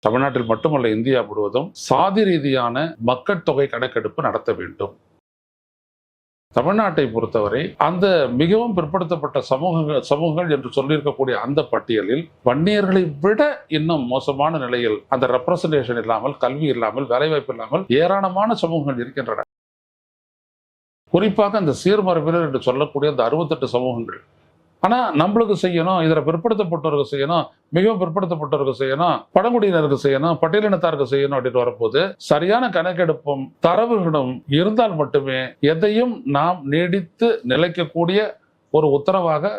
தமிழ்நாட்டில் மட்டுமல்ல இந்தியா முழுவதும் சாதி ரீதியான மக்கள் தொகை கணக்கெடுப்பு நடத்த வேண்டும். தமிழ்நாட்டை பொறுத்தவரை அந்த மிகவும் பிற்படுத்தப்பட்ட சமூகங்கள் என்று சொல்லியிருக்கக்கூடிய அந்த பட்டியலில் வன்னியர்களை விட இன்னும் மோசமான நிலையில் அந்த ரெப்ரசன்டேஷன் இல்லாமல், கல்வி இல்லாமல், வேலைவாய்ப்பு இல்லாமல் ஏராளமான சமூகங்கள் இருக்கின்றன. குறிப்பாக அந்த சீர்மரபினர் என்று சொல்லக்கூடிய அந்த 68 சமூகங்கள். ஆனா நம்மளுக்கு செய்யணும், இதில் பிற்படுத்தப்பட்டவருக்கு செய்யணும், மிகவும் பிற்படுத்தப்பட்டவருக்கு செய்யணும், பழங்குடியினருக்கு செய்யணும், பட்டியலினத்தாருக்கு செய்யணும் அப்படின்னு வரும்போது சரியான கணக்கெடுப்பும் தரவுகளும் இருந்தால் மட்டுமே எதையும் நாம் நீடித்து நிலைக்கக்கூடிய ஒரு உத்தரவாக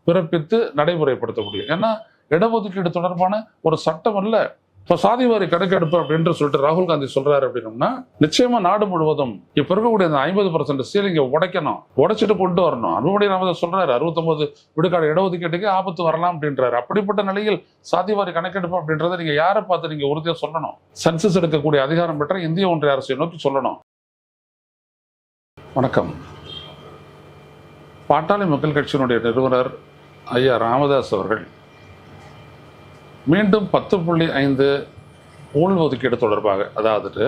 பிறப்பித்து நடைமுறைப்படுத்த முடியும். ஏன்னா இடஒதுக்கீடு தொடர்பான ஒரு சட்டம் அல்ல. இப்போ சாதிவாரி கணக்கெடுப்பு அப்படின்னு சொல்லிட்டு ராகுல் காந்தி சொல்றாரு அப்படின்னோம்னா, நிச்சயமா நாடு முழுவதும் இப்ப இருக்கக்கூடிய அந்த 50% சீலிங்க உடைக்கணும், உடைச்சிட்டு கொண்டு வரணும். அன்புமணி ராமதாஸ் சொல்றாரு 69 விழுக்காடு இடஒதுக்கீட்டுக்கு ஆபத்து வரலாம் அப்படின்றாரு. அப்படிப்பட்ட நிலையில் சாதிவாரி கணக்கெடுப்பு அப்படின்றத நீங்க யாரை பார்த்து நீங்க உறுதியா சொல்லணும்? சென்சஸ் எடுக்கக்கூடிய அதிகாரம் பெற்ற இந்திய ஒன்றிய அரசை நோக்கி சொல்லணும். வணக்கம். பாட்டாளி மக்கள் கட்சியினுடைய நிறுவனர் ஐயா ராமதாஸ் அவர்கள் மீண்டும் 10.5 உள்ஒதுக்கீடு தொடர்பாக, அதாவது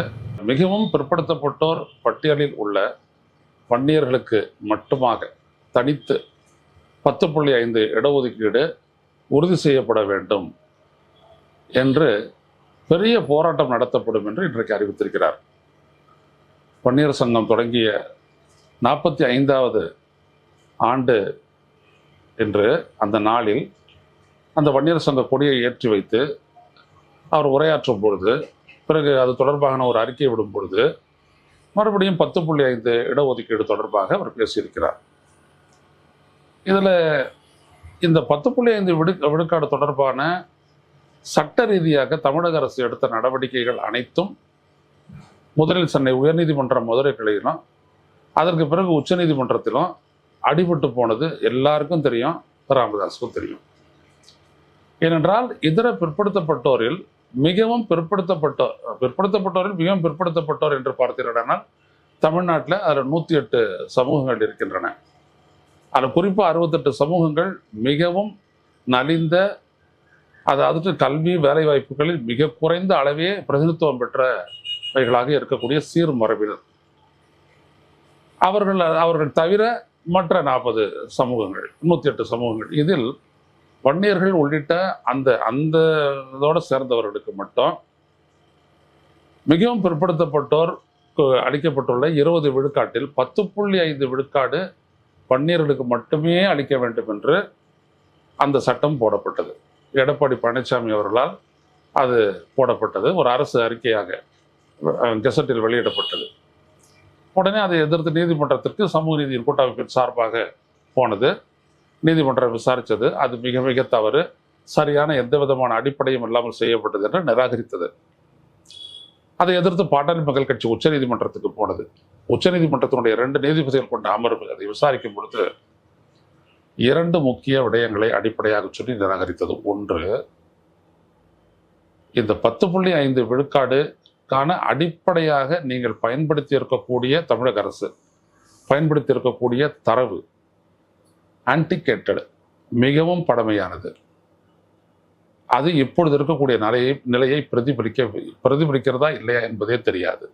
மிகவும் பிற்படுத்தப்பட்டோர் பட்டியலில் உள்ள வன்னியர்களுக்கு மட்டுமாக தனித்து 10.5 இடஒதுக்கீடு உறுதி செய்யப்பட வேண்டும் என்று பெரிய போராட்டம் நடத்தப்படும் என்று இன்றைக்கு அறிவித்திருக்கிறார். வன்னியர் சங்கம் தொடங்கிய 45வது ஆண்டு என்று அந்த நாளில் அந்த வன்னியர் சங்க கொடியை ஏற்றி வைத்து அவர் உரையாற்றும் பொழுது, பிறகு அது தொடர்பான ஒரு அறிக்கை விடும் பொழுது மறுபடியும் 10.5 இடஒதுக்கீடு தொடர்பாக அவர் பேசியிருக்கிறார். இதில் இந்த 10.5 விழுக்காடு தொடர்பான சட்ட ரீதியாக தமிழக அரசு எடுத்த நடவடிக்கைகள் அனைத்தும் முதலில் சென்னை உயர்நீதிமன்ற மதுரை கிளையிலும், அதற்கு பிறகு உச்சநீதிமன்றத்திலும் அடிபட்டு போனது எல்லாருக்கும் தெரியும், ராமதாஸுக்கும் தெரியும். ஏனென்றால் இதர பிற்படுத்தப்பட்டோரில் மிகவும் பிற்படுத்தப்பட்டோரில் மிகவும் பிற்படுத்தப்பட்டோர் என்று பார்த்தீர்களானால் தமிழ்நாட்டில் அதில் 108 சமூகங்கள் இருக்கின்றன. அதில் குறிப்பாக 68 சமூகங்கள் மிகவும் நலிந்த, அதாவது கல்வி வேலைவாய்ப்புகளில் மிக குறைந்த அளவே பிரதிநிதித்துவம் பெற்றவைகளாக இருக்கக்கூடிய சீர்மரபினர். அவர்கள் தவிர மற்ற 40 சமூகங்கள், 108 சமூகங்கள், இதில் வன்னியர்கள் உள்ளிட்ட அந்த இதோட சேர்ந்தவர்களுக்கு மட்டும் மிகவும் பிற்படுத்தப்பட்டோர் அளிக்கப்பட்டுள்ள 20 விழுக்காட்டில் 10.5 விழுக்காடு வன்னியர்களுக்கு மட்டுமே அளிக்க வேண்டும் என்று அந்த சட்டம் போடப்பட்டது. எடப்பாடி பழனிசாமி அவர்களால் அது போடப்பட்டது, ஒரு அரசு அறிக்கையாக கெசட்டில் வெளியிடப்பட்டது. உடனே அதை எதிர்த்து நீதிமன்றத்திற்கு சமூக நீதியின் கூட்டமைப்பின் சார்பாக போனது. நீதிமன்றம் விசாரித்தது. அது மிக மிக தவறு, சரியான எந்த விதமான அடிப்படையும் இல்லாமல் செய்யப்பட்டது என்று நிராகரித்தது. அதை எதிர்த்து பாட்டாளி மக்கள் கட்சி உச்சநீதிமன்றத்துக்கு போனது. உச்சநீதிமன்றத்தினுடைய 2 நீதிபதிகள் கொண்ட அமர்வு அதை விசாரிக்கும் பொழுது 2 முக்கிய விடயங்களை அடிப்படையாக சொல்லி நிராகரித்தது. ஒன்று, இந்த 10.5 விழுக்காடுக்கான அடிப்படையாக நீங்கள் பயன்படுத்தி இருக்கக்கூடிய தமிழக அரசு பயன்படுத்தி இருக்கக்கூடிய தரவு ஆன்டிகேட்டட், மிகவும் பழமையானது. அது இப்பொழுது இருக்கக்கூடிய நிலையை பிரதிபலிக்கிறதா இல்லையா என்பதே தெரியாது.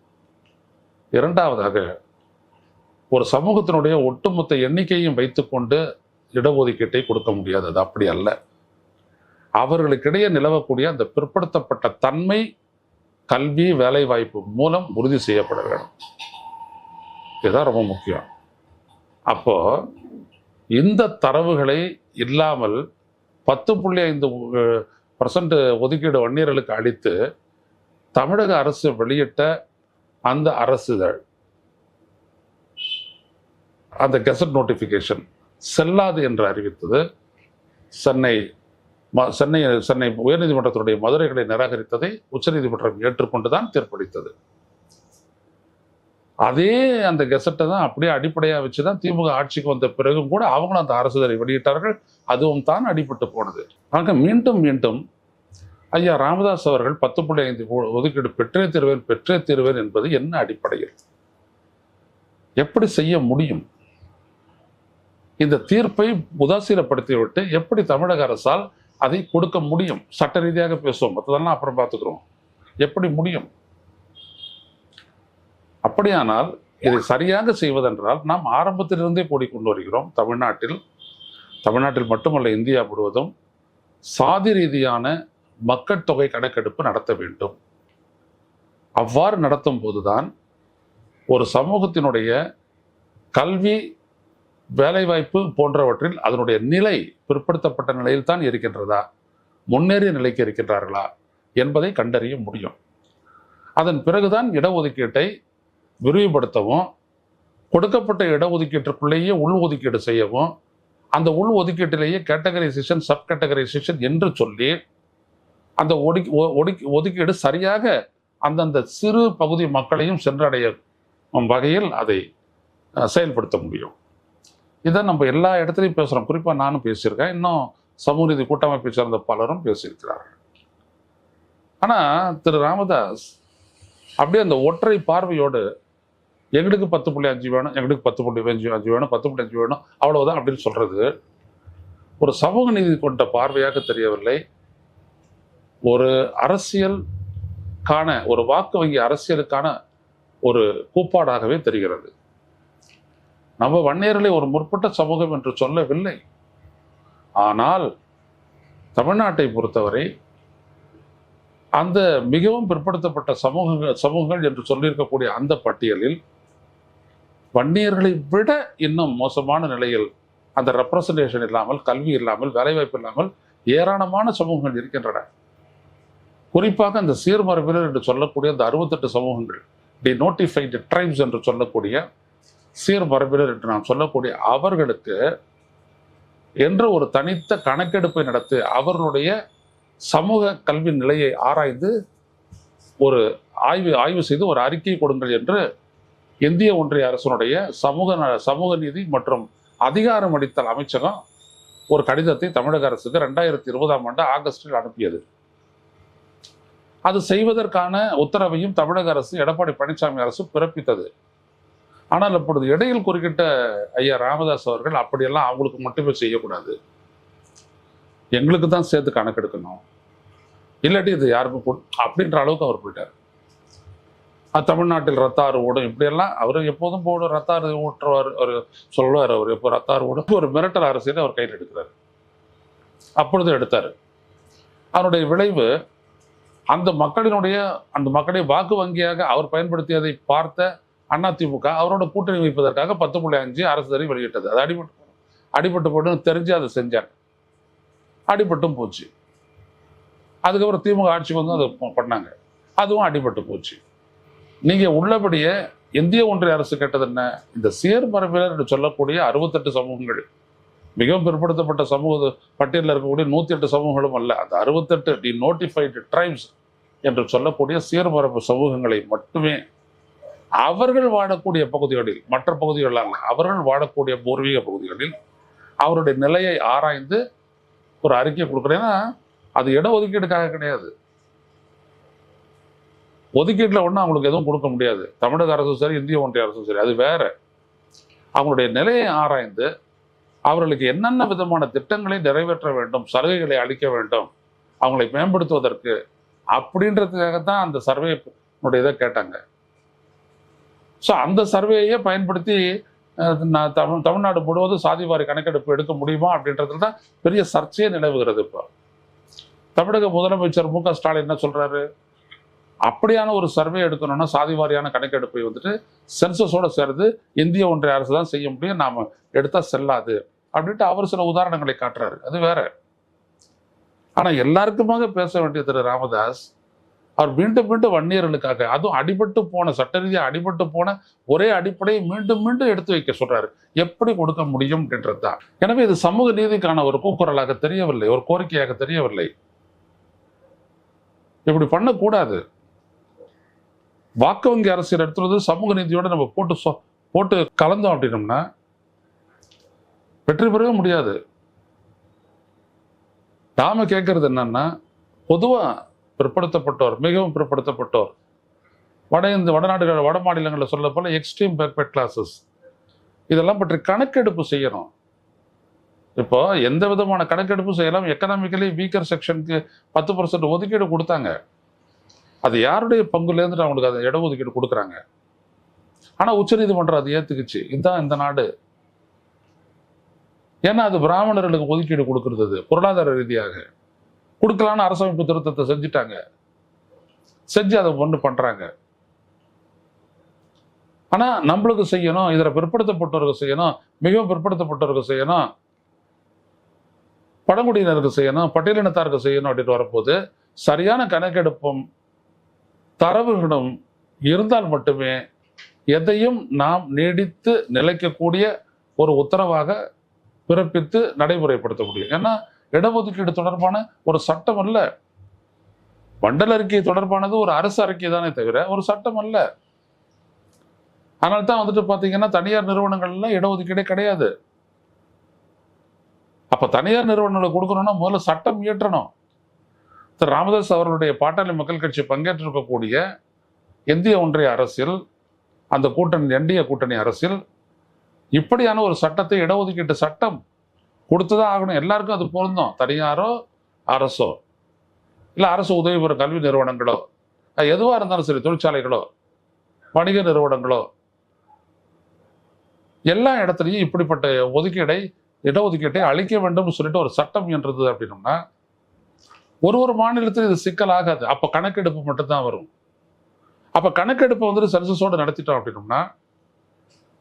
இரண்டாவதாக, ஒரு சமூகத்தினுடைய ஒட்டுமொத்த எண்ணிக்கையும் வைத்துக்கொண்டு இடஒதுக்கீட்டை கொடுக்க முடியாது. அது அப்படி அல்ல. அவர்களுக்கிடையே நிலவக்கூடிய அந்த பிற்படுத்தப்பட்ட தன்மை கல்வி வேலைவாய்ப்பு மூலம் உறுதி செய்யப்பட வேண்டும். இதுதான் ரொம்ப முக்கியம். அப்போ இந்த தரவுகளை இல்லாமல் 10.5% ஒதுக்கீடு வன்னியர்களுக்கு அளித்து தமிழக அரசு வெளியிட்ட அந்த அரசிதழ், அந்த கெசட் நோட்டிபிகேஷன் செல்லாது என்று அறிவித்தது. சென்னை உயர்நீதிமன்றத்தினுடைய மதுரைகளை நிராகரித்ததை உச்சநீதிமன்றம் ஏற்றுக்கொண்டுதான் தீர்ப்பளித்தது. அதே அந்த கெசட்டை தான் அப்படியே அடிப்படையாக வச்சுதான் திமுக ஆட்சிக்கு வந்த பிறகும் கூட அவங்களும் அந்த அரசிதழை வெளியிட்டார்கள். அதுவும் தான் அடிபட்டு போனது. ஆக மீண்டும் ஐயா ராமதாஸ் அவர்கள் 10.5 ஒதுக்கீடு பெற்றே தீர்வேன் என்பது என்ன அடிப்படையில், எப்படி செய்ய முடியும்? இந்த தீர்ப்பை உதாசீனப்படுத்திவிட்டு எப்படி தமிழக அரசால் அதை கொடுக்க முடியும். சட்ட ரீதியாக பேசுவோம், மற்றதெல்லாம் அப்புறம் பார்த்துக்கிறோம். எப்படி முடியும்? அப்படியானால் இதை சரியாக செய்வதென்றால் நாம் ஆரம்பத்திலிருந்தே கொண்டு வருகிறோம். தமிழ்நாட்டில் மட்டுமல்ல, இந்தியா முழுவதும் சாதி ரீதியான மக்கள் தொகை கணக்கெடுப்பு நடத்த வேண்டும். அவ்வாறு நடத்தும் போதுதான் ஒரு சமூகத்தினுடைய கல்வி, வேலைவாய்ப்பு போன்றவற்றில் அதனுடைய நிலை பிற்படுத்தப்பட்ட நிலையில் தான் இருக்கின்றதா, முன்னேறிய நிலைக்கு இருக்கின்றார்களா என்பதை கண்டறிய முடியும். அதன் பிறகுதான் இடஒதுக்கீட்டை விரிவுபடுத்தவும், கொடுக்கப்பட்ட இடஒதுக்கீட்டிற்குள்ளேயே உள் ஒதுக்கீடு செய்யவும், அந்த உள் ஒதுக்கீட்டிலேயே கேட்டகரைசேஷன், சப் கேட்டகரைசேஷன் என்று சொல்லி அந்த ஒதுக்கீடு சரியாக அந்தந்த சிறு பகுதி மக்களையும் சென்றடைய வகையில் அதை செயல்படுத்த முடியும். இதை நம்ம எல்லா இடத்துலையும் பேசுகிறோம். குறிப்பாக நானும் பேசியிருக்கேன், இன்னும் சமூக நீதி கூட்டமைப்பை சேர்ந்த பலரும் பேசியிருக்கிறார்கள். ஆனால் திரு ராமதாஸ் அப்படியே அந்த ஒற்றை பார்வையோடு எங்களுக்கு 10.5 வேணும், எங்களுக்கு 10.5 வேணும், 10.5 வேணும், அவ்வளவுதான் அப்படின்னு சொல்றது ஒரு சமூக நீதி கொண்ட பார்வையாக தெரியவில்லை. ஒரு அரசியலுக்கான, ஒரு வாக்கு வங்கி அரசியலுக்கான ஒரு கூப்பாடாகவே தெரிகிறது. நம்ம வன்னியர்களை ஒரு முற்பட்ட சமூகம் என்று சொல்லவில்லை. ஆனால் தமிழ்நாட்டை பொறுத்தவரை அந்த மிகவும் பிற்படுத்தப்பட்ட சமூகங்கள் என்று சொல்லியிருக்கக்கூடிய அந்த பட்டியலில் வன்னியர்களை விட இன்னும் மோசமான நிலையில் அந்த ரெப்ரசன்டேஷன் இல்லாமல், கல்வி இல்லாமல், வேலைவாய்ப்பு இல்லாமல் ஏராளமான சமூகங்கள் இருக்கின்றன. குறிப்பாக அந்த சீர்மரபினர் என்று சொல்லக்கூடிய அந்த 68 சமூகங்கள், டிநோட்டிஃபைடு ட்ரைப்ஸ் என்று சொல்லக்கூடிய சீர்மரபினர் என்று நாம் சொல்லக்கூடிய அவர்களுக்கு என்று ஒரு தனித்த கணக்கெடுப்பை நடத்தி அவர்களுடைய சமூக கல்வி நிலையை ஆராய்ந்து ஒரு ஆய்வு செய்து ஒரு அறிக்கை கொடுங்கள் என்று இந்திய ஒன்றிய அரசினுடைய சமூக நீதி மற்றும் அதிகாரமளித்தல் அமைச்சகம் ஒரு கடிதத்தை தமிழக அரசுக்கு 2020 ஆகஸ்டில் அனுப்பியது. அது செய்வதற்கான உத்தரவையும் தமிழக அரசு, எடப்பாடி பழனிசாமி அரசு பிறப்பித்தது. ஆனால் அப்பொழுது இடையில் குறுக்கிட்ட ஐயா ராமதாஸ் அவர்கள் அப்படியெல்லாம் அவங்களுக்கு மட்டுமே செய்யக்கூடாது, எங்களுக்கு தான் சேர்த்து கணக்கெடுக்கணும், இல்லாட்டி இது யாருக்கும் அப்படின்ற அளவுக்கு அவர் போயிட்டார். தமிழ்நாட்டில் ரத்தாறு ஓடும் இப்படியெல்லாம் அவர் எப்போதும் போடும். ரத்தாறு ஊற்றுவார், அவர் சொல்லுவார். அவர் எப்போ ரத்தாறு ஓடும் ஒரு மிரட்டல் அரசியலை அவர் கையில் எடுக்கிறார். அப்பொழுது எடுத்தார். அவருடைய விளைவு அந்த மக்களுடைய வாக்கு வங்கியாக அவர் பயன்படுத்தியதை பார்த்த அதிமுக அவரோட கூட்டணி வைப்பதற்காக 10.5 அரசு தடை வெளியிட்டது. அது அடிபட்டு போட்டு தெரிஞ்சு அதை செஞ்சாங்க. அடிபட்டும் போச்சு. அதுக்கப்புறம் திமுக ஆட்சிக்கு வந்து அதை பண்ணாங்க, அதுவும் அடிபட்டு போச்சு. நீங்க உள்ளபடியே இந்திய ஒன்றிய அரசு கேட்டது என்ன? இந்த சீர்மரபினர் என்று சொல்லக்கூடிய 68 சமூகங்கள், மிகவும் பிற்படுத்தப்பட்ட சமூக பட்டியலில் இருக்கக்கூடிய 108 சமூகங்களும் அல்ல, அந்த 68 டிநோட்டிஃபைடு ட்ரைப்ஸ் என்று சொல்லக்கூடிய சீர்மரபு சமூகங்களை மட்டுமே அவர்கள் வாழக்கூடிய பகுதிகளில், மற்ற பகுதிகள் அல்ல, அவர்கள் வாழக்கூடிய பூர்வீக பகுதிகளில் அவருடைய நிலையை ஆராய்ந்து ஒரு அறிக்கை கொடுக்குறேன்னா அது இடஒதுக்கீடுக்காக கிடையாது. ஒதுக்கீட்டில் ஒன்றும் அவங்களுக்கு எதுவும் கொடுக்க முடியாது. தமிழக அரசும் சரி, இந்திய ஒன்றிய அரசும் சரி, அது வேற. அவங்களுடைய நிலையை ஆராய்ந்து அவர்களுக்கு என்னென்ன விதமான திட்டங்களை நிறைவேற்ற வேண்டும், சலுகைகளை அளிக்க வேண்டும், அவங்களை மேம்படுத்துவதற்கு, அப்படின்றதுக்காகத்தான் அந்த சர்வேனுடைய கேட்டாங்க. ஸோ அந்த சர்வேயை பயன்படுத்தி தமிழ்நாடு முழுவதும் சாதிவாரி கணக்கெடுப்பு எடுக்க முடியுமா அப்படின்றதுல தான் பெரிய சர்ச்சையே நிலவுகிறது. இப்போ தமிழக முதலமைச்சர் மு க ஸ்டாலின் என்ன சொல்றாரு? அப்படியான ஒரு சர்வே எடுக்கணும்னா சாதிவாரியான கணக்கெடுப்பை வந்துட்டு சென்சஸோட சேர்ந்து இந்திய ஒன்றிய அரசு தான் செய்ய முடியும், நாம எடுத்தா செல்லாது அப்படின்ட்டு அவர் சில உதாரணங்களை காட்டுறாரு. அது வேற. ஆனா எல்லாருக்குமாக பேச வேண்டிய திரு ராமதாஸ் அவர் மீண்டும் மீண்டும் வன்னியர்களுக்காக, அதுவும் அடிபட்டு போன, சட்ட ரீதியாக அடிபட்டு போன ஒரே அடிப்படையை மீண்டும் மீண்டும் எடுத்து வைக்க சொல்றாரு. எப்படி கொடுக்க முடியும் அப்படின்றதுதான். எனவே இது சமூக நீதிக்கான ஒரு கூக்குரலாக தெரியவில்லை, ஒரு கோரிக்கையாக தெரியவில்லை. இப்படி பண்ணக்கூடாது. வாக்கு வங்கி அரசியல் எடுத்துறது சமூக நீதியோட நம்ம போட்டு கலந்தோம் அப்படின்னோம்னா வெற்றி பெறவே முடியாது. நாம கேட்கறது என்னன்னா, பொதுவா பிற்படுத்தப்பட்டோர், மிகவும் பிற்படுத்தப்பட்டோர், வடநாடுகள், வட மாநிலங்களில் சொல்ல போல எக்ஸ்ட்ரீம் பேக்வர்ட் கிளாஸஸ், இதெல்லாம் பற்றி கணக்கெடுப்பு செய்யணும். இப்போ எந்த விதமான கணக்கெடுப்பும் செய்யலாம். எக்கனாமிக்கலி வீக்கர் செக்ஷனுக்கு 10% ஒதுக்கீடு கொடுத்தாங்க. அது யாருடைய பங்குலேருந்து அவங்களுக்கு அதை இடஒதுக்கீடு கொடுக்குறாங்க. ஆனா உச்சநீதிமன்றம் அதை ஏத்துக்குச்சு. இதுதான் இந்த நாடு. ஏன்னா அது பிராமணர்களுக்கு ஒதுக்கீடு கொடுக்கறது பொருளாதார ரீதியாக கொடுக்கலான்னு அரசமைப்பு திருத்தத்தை செஞ்சுட்டாங்க. செஞ்சு அதை ஒன்று பண்றாங்க. ஆனா நம்மளுக்கு செய்யணும், இதுல பிற்படுத்தப்பட்டவர்கள் செய்யணும், மிகவும் பிற்படுத்தப்பட்டவர்கள் செய்யணும், பழங்குடியினருக்கு செய்யணும், பட்டியலினத்தாருக்கு செய்யணும் அப்படின்னு வரப்போது சரியான கணக்கெடுப்பும் தரவுகளும் இருந்தால் மட்டுமே எதையும் நாம் நீடித்து நிலைக்கக்கூடிய ஒரு உத்தரவாக பிறப்பித்து நடைமுறைப்படுத்த முடியும். ஏன்னா இடஒதுக்கீடு தொடர்பான ஒரு சட்டம் அல்ல. மண்டல அறிக்கை தொடர்பானது ஒரு அரசு அறிக்கை தானே தவிர ஒரு சட்டம் அல்ல. அதனால தான் வந்துட்டு பாத்தீங்கன்னா தனியார் நிறுவனங்கள்ல இடஒதுக்கீடே கிடையாது. அப்ப தனியார் நிறுவனங்களுக்கு கொடுக்கணும்னா முதல்ல சட்டம் இயற்றணும். திரு ராமதாஸ் அவர்களுடைய பாட்டாளி மக்கள் கட்சி பங்கேற்றிருக்கக்கூடிய இந்திய ஒன்றிய அரசில், அந்த கூட்டணி என்டிஏ கூட்டணி அரசில் இப்படியான ஒரு சட்டத்தை, இடஒதுக்கீட்டு சட்டம் கொடுத்துதான் ஆகணும். எல்லாருக்கும் அது பொருந்தும். தனியாரோ அரசோ இல்லை அரசு உதவி பெறும் கல்வி நிறுவனங்களோ, எதுவாக இருந்தாலும் சரி, தொழிற்சாலைகளோ வணிக நிறுவனங்களோ, எல்லா இடத்துலையும் இப்படிப்பட்ட இடஒதுக்கீட்டை அளிக்க வேண்டும் சொல்லிட்டு ஒரு சட்டம் என்றது அப்படின்னோம்னா ஒரு மாநிலத்தில் இது சிக்கல் ஆகாது. அப்ப கணக்கெடுப்பு மட்டும்தான் வரும். அப்ப கணக்கெடுப்பு வந்துட்டு சென்சஸோடு நடத்திட்டோம் அப்படின்னோம்னா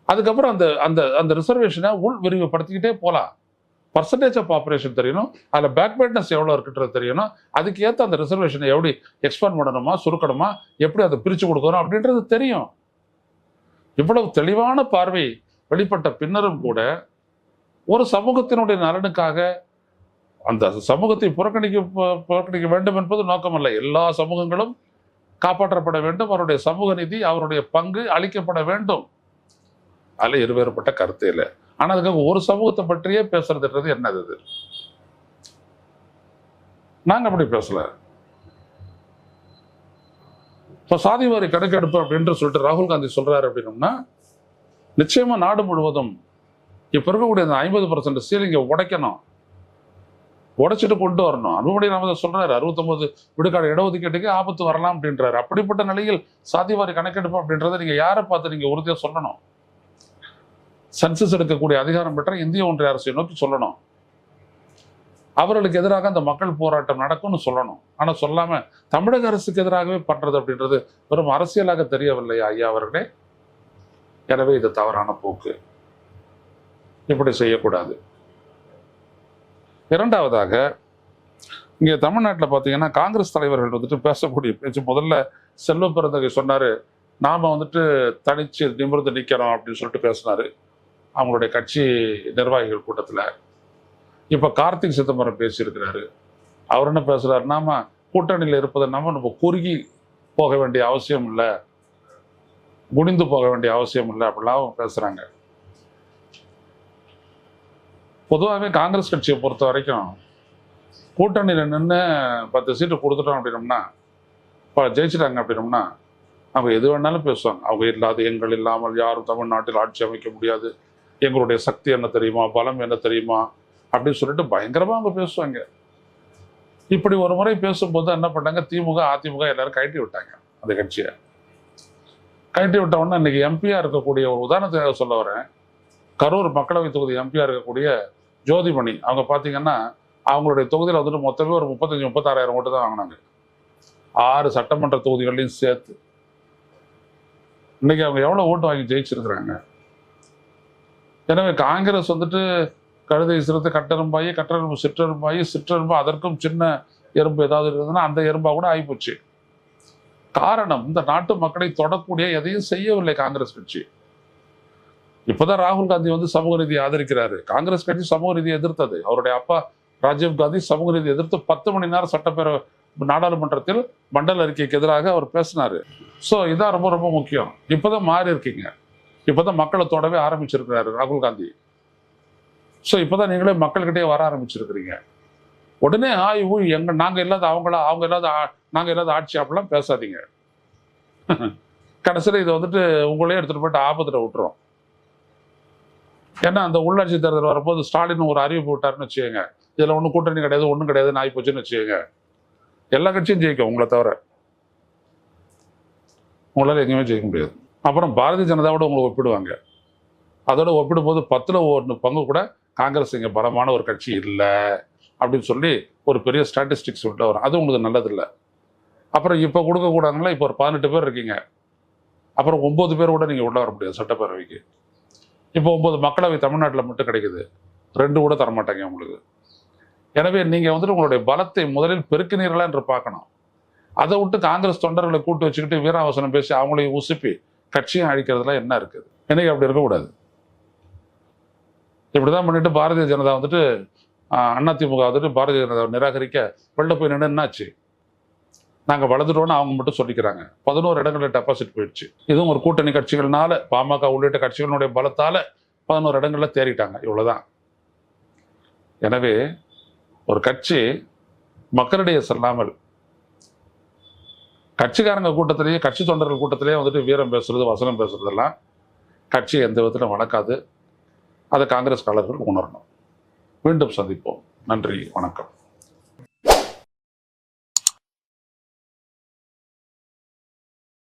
அதுக்கப்புறம் அந்த அந்த அந்த ரிசர்வேஷனை உள் விரிவுபடுத்திக்கிட்டே போகலாம். பர்சன்டேஜ் ஆஃப் பாப்புலேஷன் தெரியணும், அதில் பேக்வேர்ட்னஸ் எவ்வளோ இருக்குன்றது தெரியணும், அதுக்கு ஏற்ற அந்த ரிசர்வேஷனை எப்படி எக்ஸ்பேண்ட் பண்ணணுமா, சுருக்கணுமா, எப்படி அதை பிரித்து கொடுக்கணும் அப்படின்றது தெரியும். இவ்வளவு தெளிவான பார்வை வெளிப்பட்ட பின்னரும் கூட ஒரு சமூகத்தினுடைய நலனுக்காக அந்த சமூகத்தை புறக்கணிக்க வேண்டும் என்பது நோக்கமல்ல. எல்லா சமூகங்களும் காப்பாற்றப்பட வேண்டும், அவருடைய சமூக நீதி, அவருடைய பங்கு அளிக்கப்பட வேண்டும். அதில் இருவேறுபட்ட கருத்து இல்லை. ஆனா அதுக்காக ஒரு சமூகத்தை பற்றியே பேசுறதுன்றது என்னது? நாங்க அப்படி பேசல. இப்ப சாதிவாரி கணக்கெடுப்பு அப்படின்னு சொல்லிட்டு ராகுல் காந்தி சொல்றாரு அப்படின்னோம்னா நிச்சயமா நாடு முழுவதும் இப்ப இருக்கக்கூடிய 50% சீலிங்க உடைக்கணும், உடைச்சிட்டு கொண்டு வரணும். அன்புமணி ராமதாஸ் சொல்றாரு 69 விழுக்காடு இடஒதுக்கீட்டுக்கு ஆபத்து வரலாம் அப்படின்றாரு. அப்படிப்பட்ட நிலையில் சாதிவாரி கணக்கெடுப்பு அப்படின்றத நீங்க யாரை பார்த்து நீங்க உறுதியா சொல்லணும்? சென்சஸ் எடுக்கக்கூடிய அதிகாரம் பெற்ற இந்திய ஒன்றிய அரசை நோக்கி சொல்லணும். அவர்களுக்கு எதிராக அந்த மக்கள் போராட்டம் நடக்கும்னு சொல்லணும். ஆனா சொல்லாம தமிழக அரசுக்கு எதிராகவே பண்றது அப்படின்றது வெறும் அரசியலாக தெரியவில்லையா ஐயா அவர்களே? எனவே இது தவறான போக்கு. இப்படி செய்யக்கூடாது. இரண்டாவதாக, இங்க தமிழ்நாட்டில் பார்த்தீங்கன்னா காங்கிரஸ் தலைவர்கள் வந்துட்டு பேசக்கூடிய பேச்சு, முதல்ல செல்வ பெருந்தகை சொன்னாரு நாம வந்துட்டு தனிச்சு நிமிர்ந்து நிற்கிறோம் அப்படின்னு சொல்லிட்டு பேசினாரு அவங்களுடைய கட்சி நிர்வாகிகள் கூட்டத்தில். இப்ப கார்த்திக் சிதம்பரம் பேசியிருக்கிறாரு. அவர் என்ன பேசுறாரு, நாம கூட்டணியில் இருப்பதை நம்ம குறுகி போக வேண்டிய அவசியம் இல்லை, குனிந்து போக வேண்டிய அவசியம் இல்லை அப்படிலாம் பேசுறாங்க. பொதுவாகவே காங்கிரஸ் கட்சியை பொறுத்த வரைக்கும் கூட்டணியில் நின்று 10 சீட்டு கொடுத்துட்டோம் அப்படின்னோம்னா, இப்போ ஜெயிச்சிட்டாங்க அப்படின்னோம்னா அவங்க எது வேணாலும் பேசுவாங்க. அவங்க இல்லாத எங்கள் இல்லாமல் யாரும் தமிழ்நாட்டில் ஆட்சி அமைக்க முடியாது, எங்களுடைய சக்தி என்ன தெரியுமா, பலம் என்ன தெரியுமா அப்படின்னு சொல்லிட்டு பயங்கரமா அவங்க பேசுவாங்க. இப்படி ஒரு முறை பேசும்போது என்ன பண்ணாங்க, திமுக அதிமுக எல்லாரும் கழட்டி விட்டாங்க. அந்த கட்சியை கழட்டி விட்ட உடனே இன்னைக்கு எம்பியா இருக்கக்கூடிய, ஒரு உதாரணத்துக்காக சொல்ல வரேன், கரூர் மக்களவை தொகுதி எம்பியா இருக்கக்கூடிய ஜோதிமணி, அவங்க பார்த்தீங்கன்னா அவங்களுடைய தொகுதியில் வந்துட்டு மொத்தமே ஒரு 35-36 ஓட்டு தான் வாங்கினாங்க, 6 சட்டமன்ற தொகுதிகளையும் சேர்த்து. இன்னைக்கு அவங்க எவ்வளவு ஓட்டு வாங்கி ஜெயிச்சிருக்கிறாங்க. எனவே காங்கிரஸ் வந்துட்டு கழுதை சிறுத்தை கட்டெரும்பாயி, கட்டெரும்பு சிற்றெரும்பாயி, சிற்றெரும்பு அதற்கும் சின்ன எறும்பு ஏதாவது இருந்ததுன்னா அந்த எறும்பா கூட ஆகிப்போச்சு. காரணம், இந்த நாட்டு மக்களை தொடக்கூடிய எதையும் செய்யவில்லை காங்கிரஸ் கட்சி. இப்பதான் ராகுல் காந்தி வந்து சமூக நீதியை ஆதரிக்கிறாரு. காங்கிரஸ் கட்சி சமூக நீதியை எதிர்த்தது. அவருடைய அப்பா ராஜீவ் காந்தி சமூக நீதியை எதிர்த்து 10 மணி நேரம் சட்டப்பேரவை நாடாளுமன்றத்தில் மண்டல அறிக்கைக்கு எதிராக அவர் பேசினாரு. ஸோ இதான் ரொம்ப ரொம்ப முக்கியம். இப்பதான் மாறி இருக்கீங்க, இப்பதான் மக்களை தொடவே ஆரம்பிச்சிருக்கிறாரு ராகுல் காந்தி. ஸோ இப்பதான் நீங்களே மக்கள்கிட்டயே வர ஆரம்பிச்சிருக்கிறீங்க. உடனே நாங்க இல்லாத அவங்களா, அவங்க இல்லாத நாங்க இல்லாத ஆட்சி அப்படிலாம் பேசாதீங்க. கடைசியில் இதை வந்துட்டு உங்களே எடுத்துட்டு போயிட்டு ஆபத்துல விட்டுரும். ஏன்னா அந்த உள்ளாட்சி தேர்தல் வரும்போது ஸ்டாலின் ஒரு அறிவிப்பு விட்டாருன்னு வச்சுக்கோங்க, இதில் ஒன்றும் கூட்டணி கிடையாது, ஒன்றும் கிடையாதுன்னு ஆகி போச்சுன்னு வச்சுக்கோங்க, எல்லா கட்சியும் ஜெயிக்கும் உங்களை தவிர, உங்களால் எங்கேயுமே ஜெயிக்க முடியாது. அப்புறம் பாரதிய ஜனதாவோட உங்களை ஒப்பிடுவாங்க. அதோட ஒப்பிடும்போது 10ல் 1 பங்கு கூட காங்கிரஸ் இங்கே பலமான ஒரு கட்சி இல்லை அப்படின்னு சொல்லி ஒரு பெரிய ஸ்டாட்டிஸ்டிக்ஸ் விட்டு வரும். அது உங்களுக்கு நல்லதில்லை. அப்புறம் இப்போ கொடுக்கக்கூடாதுங்களா, இப்போ ஒரு 18 பேர் இருக்கீங்க, அப்புறம் 9 பேர் கூட நீங்கள் உள்ள வர முடியாது சட்டப்பேரவைக்கு. இப்போ 9 மக்களவை தமிழ்நாட்டில் மட்டும் கிடைக்குது, 2 கூட தரமாட்டாங்க உங்களுக்கு. எனவே நீங்கள் வந்துட்டு உங்களுடைய பலத்தை முதலில் பெருக்கினீர்களா என்று பார்க்கணும். அதை விட்டு காங்கிரஸ் தொண்டர்களை கூட்டு வச்சுக்கிட்டு வீராவசனம் பேசி அவங்களையும் உசுப்பி கட்சியும் அழிக்கிறதுலாம் என்ன இருக்குது? எனக்கு அப்படி இருக்கக்கூடாது. இப்படிதான் பண்ணிட்டு பாரதிய ஜனதா வந்துட்டு அதிமுக வந்துட்டு பாரதிய ஜனதா நிராகரிக்க வெளில போய் நின்று என்னாச்சு, நாங்கள் வளர்ந்துட்டோன்னு அவங்க மட்டும் சொல்லிக்கிறாங்க. 11 இடங்களில் டெபாசிட் போயிடுச்சு. இதுவும் ஒரு கூட்டணி கட்சிகள்னால, பாமக உள்ளிட்ட கட்சிகளுடைய பலத்தால 11 இடங்களில் தேறிட்டாங்க. இவ்வளவுதான். எனவே ஒரு கட்சி மக்களிடையே செல்லாமல் கட்சிக்காரங்க கூட்டத்திலேயே, கட்சி தொண்டர்கள் கூட்டத்திலேயே வந்துட்டு வீரம் பேசுறது, வசனம் பேசுறதெல்லாம் கட்சியை எந்த விதத்திலும் வளர்க்காது. அதை காங்கிரஸ்காரர்கள் உணரணும். மீண்டும் சந்திப்போம். நன்றி, வணக்கம்.